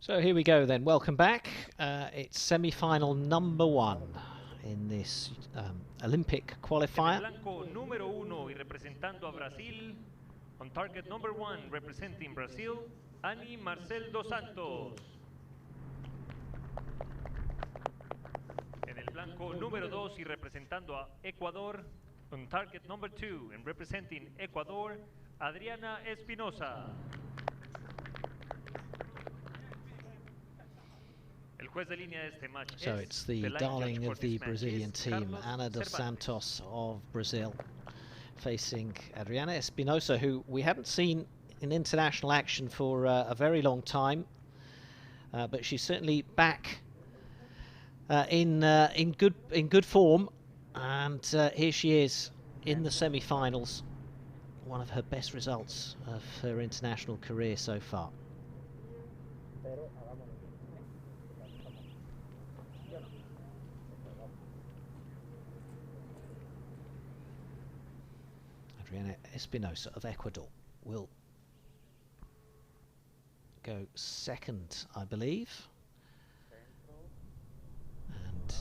So here we go then, welcome back. It's semi-final number 1 in this Olympic qualifier. Blanco número 1 y representando a Brasil, on target number 1 representing Brazil, Marcelle Dos Santos. En el blanco número 2 y representando a Ecuador, on target number 2 and representing Ecuador, Adriana Espinosa. So it's the darling of the Brazilian team, Adriana Dos Santos of Brazil, facing Adriana Espinosa, who we haven't seen in international action for a very long time, but she's certainly back in good form, and here she is in the semi-finals. One of her best results of her international career so far. Adriana Espinosa of Ecuador will go second, I believe. And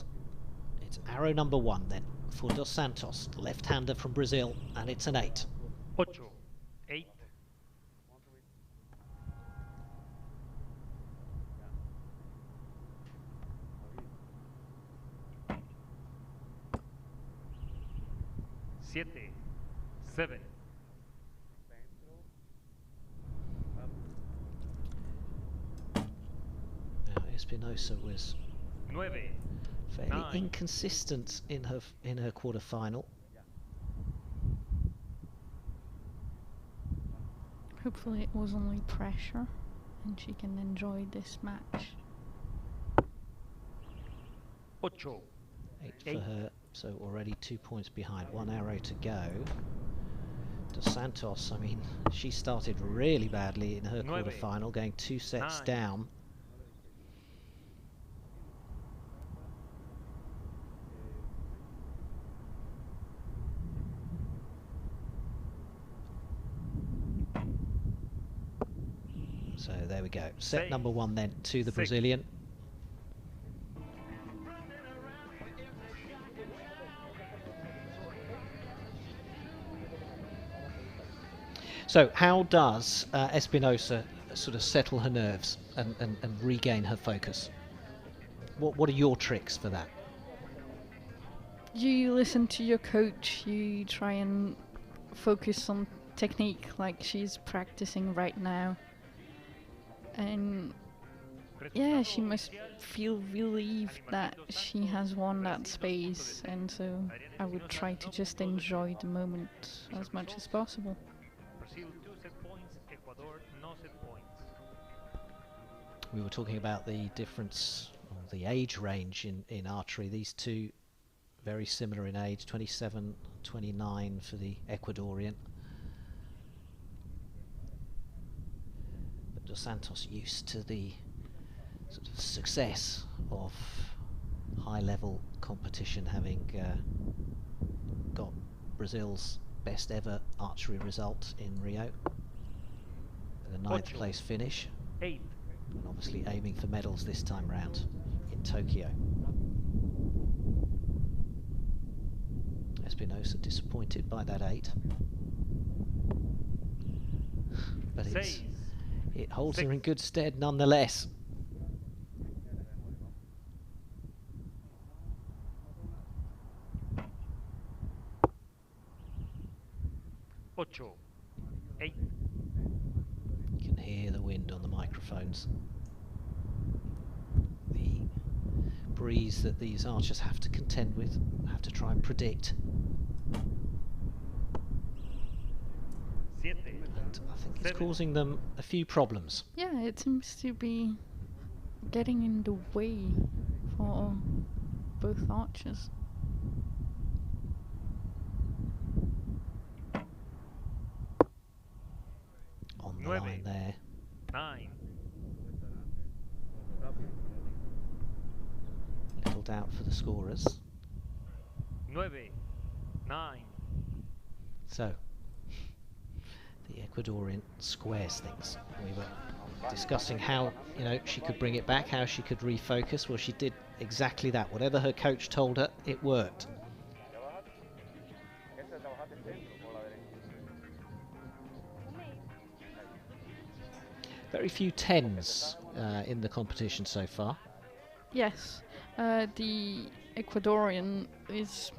it's arrow number 1 then for Dos Santos, the left-hander from Brazil, and it's an 8. 8. Siete. 7. Now Espinosa was 9. fairly inconsistent in her quarter-final. Hopefully it was only pressure and she can enjoy this match. 8. 8 for her, so already 2 points behind, 1 arrow to go. Dos Santos, I mean, she started really badly in her quarter-final, going 2 sets down. So there we go. Set number 1 then to the Brazilian. So how does Espinosa sort of settle her nerves and regain her focus? What are your tricks for that? You listen to your coach, you try and focus on technique like she's practicing right now. And yeah, she must feel relieved that she has won that space, and so I would try to just enjoy the moment as much as possible. We were talking about the difference, the age range in archery. These two very similar in age, 27, 29 for the Ecuadorian. But Dos Santos used to the sort of success of high-level competition, having got Brazil's best ever archery result in Rio with a 9th place finish. 8. And obviously aiming for medals this time round in Tokyo. Espinosa disappointed by that 8. But it holds her in good stead nonetheless. Ocho. 8. You can hear the wind on the microphones. The breeze that these archers have to contend with, have to try and predict. Siete. And I think it's causing them a few problems. Yeah, it seems to be getting in the way for both archers. On the line there. 9. Little doubt for the scorers. 9. So the Ecuadorian squares things. We were discussing how, you know, she could bring it back, how she could refocus. Well, she did exactly that. Whatever her coach told her, it worked. Very few tens in the competition so far. Yes, the Ecuadorian is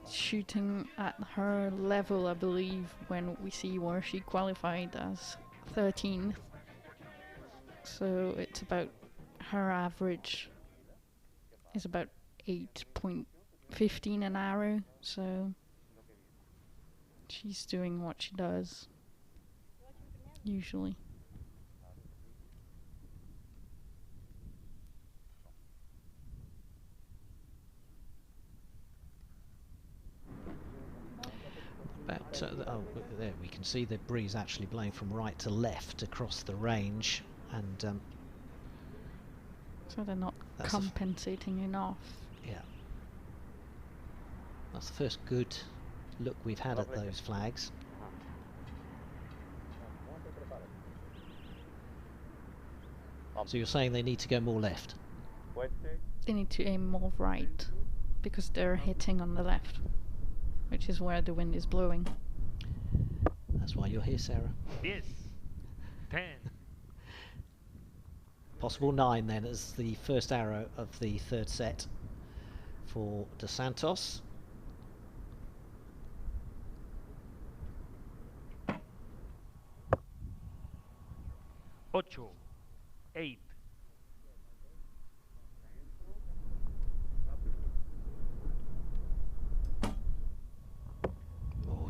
shooting at her level, I believe, when we see where she qualified as 13th. So it's about, her average is about 8.15 an arrow, so she's doing what she does usually. Oh, there we can see the breeze actually blowing from right to left across the range, and so they're not compensating enough. Yeah, that's the first good look we've had at those flags. So you're saying they need to go more left? They need to aim more right, because they're hitting on the left, which is where the wind is blowing. That's why you're here, Sarah. Yes. 10. Possible 9 then as the first arrow of the third set for Dos Santos. Ocho. 8.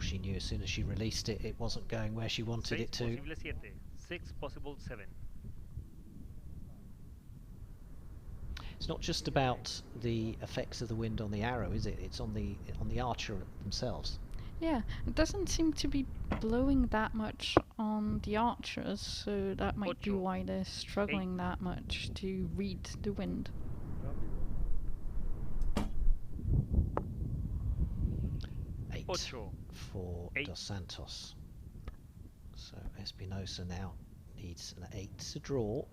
She knew as soon as she released it, it wasn't going where she wanted it to. 6 possible 7. It's not just about the effects of the wind on the arrow, is it? It's on the archer themselves. Yeah, it doesn't seem to be blowing that much on the archers, so that might be why they're struggling that much to read the wind. 8 for Dos Santos. So Espinosa now needs an 8 to draw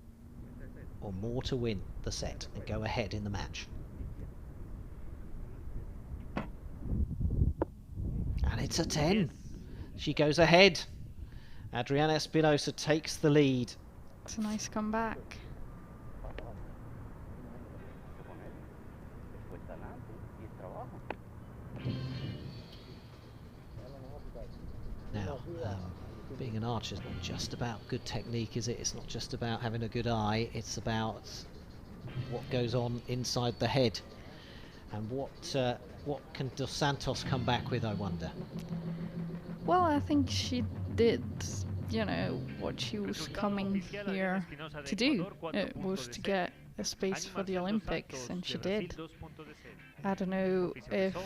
or more to win the set and go ahead in the match. And it's a 10. She goes ahead. Adriana Espinosa takes the lead. It's a nice comeback. Now, being an archer is not just about good technique, is it? It's not just about having a good eye. It's about what goes on inside the head. And what can Dos Santos come back with, I wonder? Well, I think she did, you know, what she was coming here to do. It was to get a space for the Olympics, and she did. I don't know if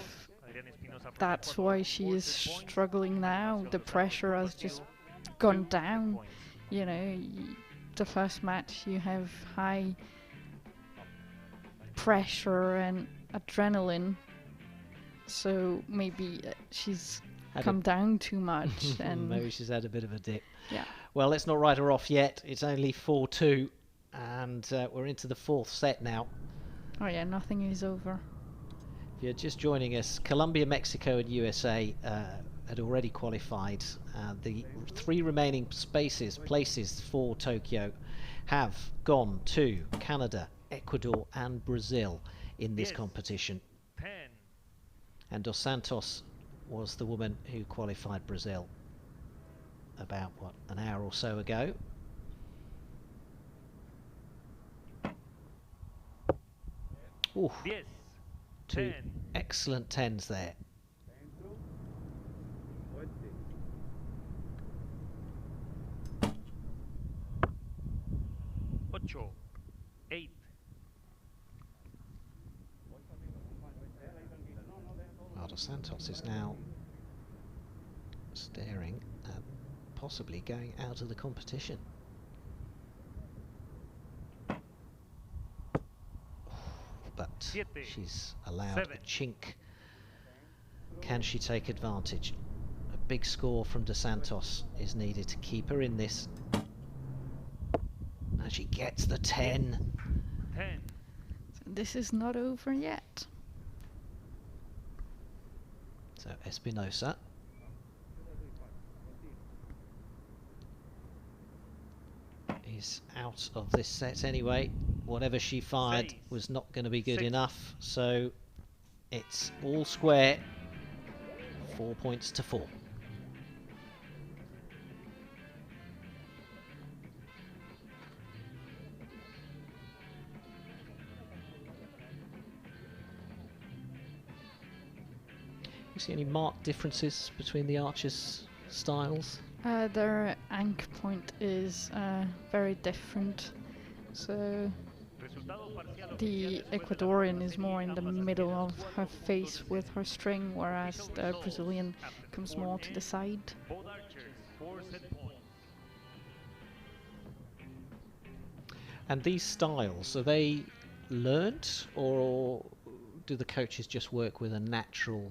that's why she is struggling now. The pressure has just gone down. You know, the first match you have high pressure and adrenaline, so maybe she's come down too much, and maybe she's had a bit of a dip. Yeah. Well, let's not write her off yet. It's only 4-2, and we're into the fourth set now. Oh yeah, nothing is over. If you're just joining us, Colombia, Mexico and USA had already qualified. The 3 remaining places for Tokyo have gone to Canada, Ecuador and Brazil in this competition. 10. And Dos Santos was the woman who qualified Brazil about, what, an hour or so ago. Ooh. Yes. 2 excellent 10s there. Ocho. 8. Dos Santos is now staring at possibly going out of the competition. But she's allowed a chink. Can she take advantage? A big score from Dos Santos is needed to keep her in this. And she gets the 10. This is not over yet. So Espinosa is out of this set anyway. Whatever she fired was not going to be good enough, so it's all square. 4 points to 4. You see any marked differences between the archers' styles? Their anchor point is very different. So the Ecuadorian is more in the middle of her face with her string, whereas the Brazilian comes more to the side. And these styles, are they learned, or do the coaches just work with the natural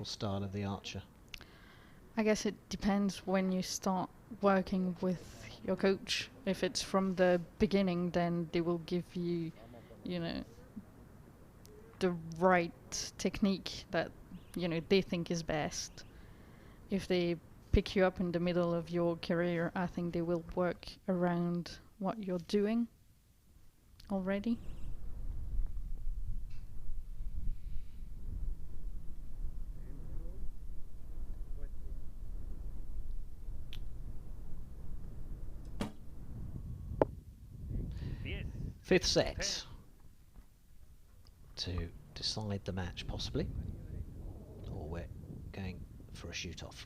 style of the archer? I guess it depends when you start working with your coach. If it's from the beginning, then they will give you, you know, the right technique that, you know, they think is best. If they pick you up in the middle of your career, I think they will work around what you're doing already. Fifth set to decide the match, possibly. Or we're going for a shoot-off.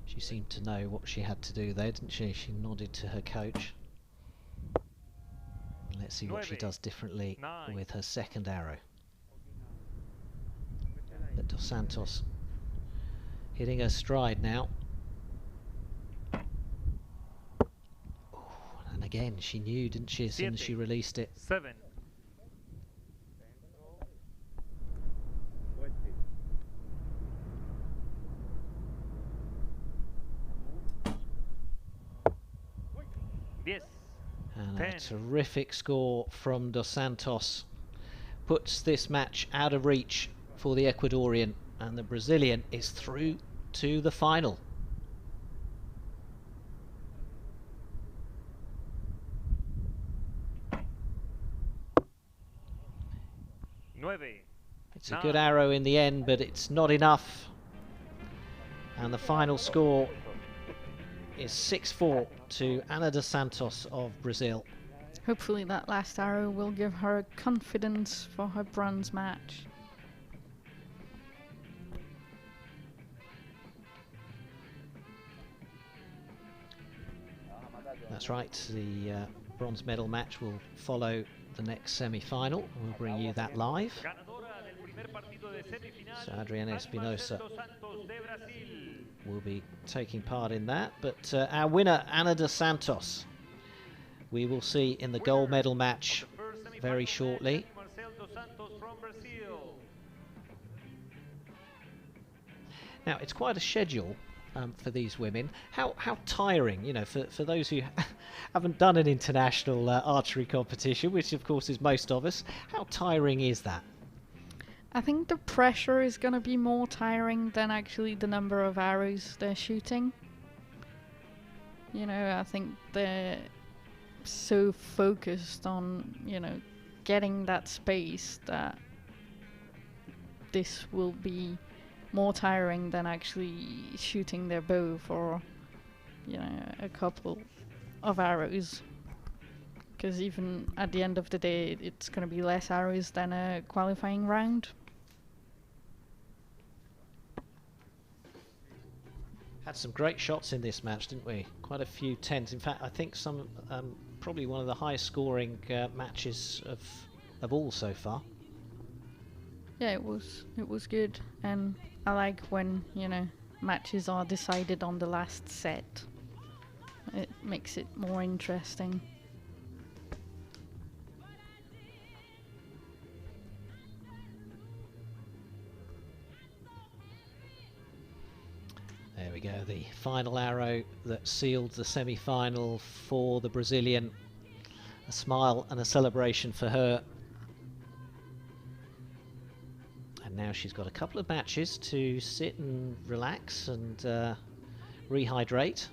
She seemed to know what she had to do there, didn't she? She nodded to her coach. Let's see what she does differently with her second arrow. But Dos Santos hitting her stride now. Ooh, and again, she knew, didn't she, as soon as she released it. 7. And a terrific score from Dos Santos puts this match out of reach for the Ecuadorian, and the Brazilian is through to the final. It's a good arrow in the end, but it's not enough. And the final score is 6-4 to Ana Dos Santos of Brazil. Hopefully that last arrow will give her confidence for her bronze match. That's right, the bronze medal match will follow the next semi-final. We'll bring you that live. So Adriana Espinosa will be taking part in that, but our winner, Ana Dos Santos, we will see in the gold medal match very shortly. Now, it's quite a schedule for these women. How tiring, you know, for those who haven't done an international archery competition, which of course is most of us, how tiring is that? I think the pressure is going to be more tiring than actually the number of arrows they're shooting. You know, I think they're so focused on, you know, getting that space that this will be more tiring than actually shooting their bow for, you know, a couple of arrows. Because even at the end of the day, it's going to be less arrows than a qualifying round. Had some great shots in this match, didn't we? Quite a few tens. In fact, I think some probably one of the highest scoring matches of all so far. Yeah, it was good, and I like when, you know, matches are decided on the last set. It makes it more interesting. There we go, the final arrow that sealed the semi-final for the Brazilian. A smile and a celebration for her. And now she's got a couple of matches to sit and relax and rehydrate.